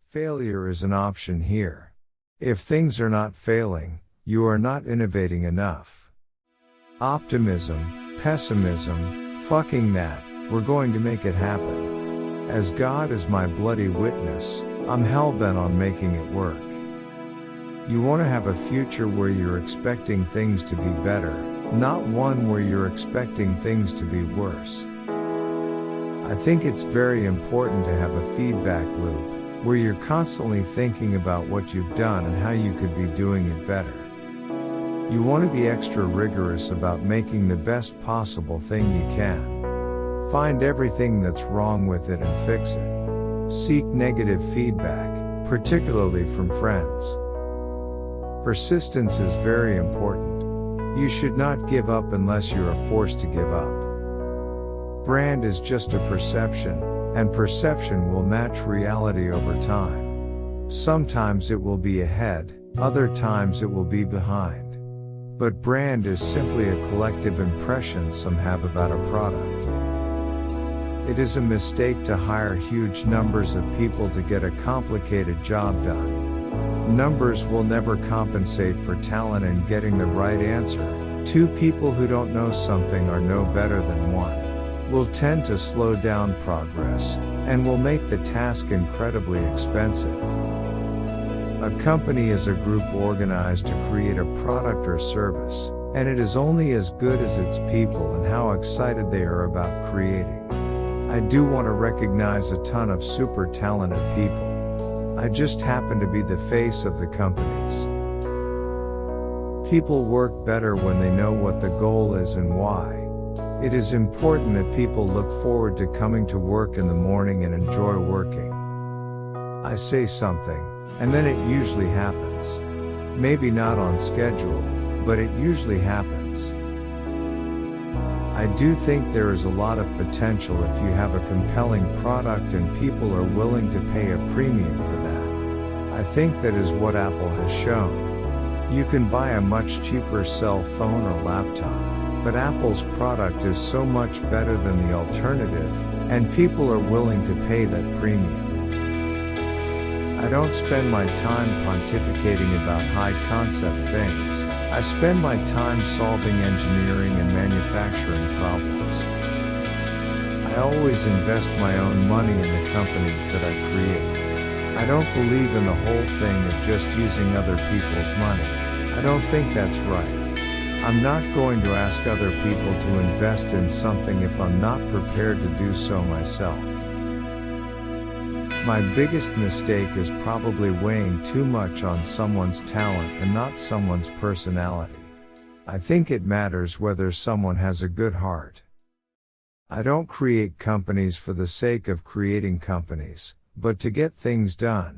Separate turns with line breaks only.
Failure is an option here. If things are not failing, you are not innovating enough. Optimism, pessimism, fucking that, we're going to make it happen. As God is my bloody witness, I'm hellbent on making it work. You want to have a future where you're expecting things to be better, not one where you're expecting things to be worse. I think it's very important to have a feedback loop, where you're constantly thinking about what you've done and how you could be doing it better. You want to be extra rigorous about making the best possible thing you can. Find everything that's wrong with it and fix it. Seek negative feedback, particularly from friends. Persistence is very important. You should not give up unless you are forced to give up. Brand is just a perception, and perception will match reality over time. Sometimes it will be ahead, other times it will be behind. But brand is simply a collective impression some have about a product. It is a mistake to hire huge numbers of people to get a complicated job done. Numbers will never compensate for talent and getting the right answer. Two people who don't know something or know better than one will tend to slow down progress, and will make the task incredibly expensive. A company is a group organized to create a product or service, and it is only as good as its people and how excited they are about creating. I do want to recognize a ton of super talented people. I just happen to be the face of the companies. People work better when they know what the goal is and why. It is important that people look forward to coming to work in the morning and enjoy working. I say something, and then it usually happens. Maybe not on schedule, but it usually happens. I do think there is a lot of potential if you have a compelling product and people are willing to pay a premium for that. I think that is what Apple has shown. You can buy a much cheaper cell phone or laptop, but Apple's product is so much better than the alternative, and people are willing to pay that premium. I don't spend my time pontificating about high-concept things. I spend my time solving engineering and manufacturing problems. I always invest my own money in the companies that I create. I don't believe in the whole thing of just using other people's money. I don't think that's right. I'm not going to ask other people to invest in something if I'm not prepared to do so myself. My biggest mistake is probably weighing too much on someone's talent and not someone's personality. I think it matters whether someone has a good heart. I don't create companies for the sake of creating companies, but to get things done.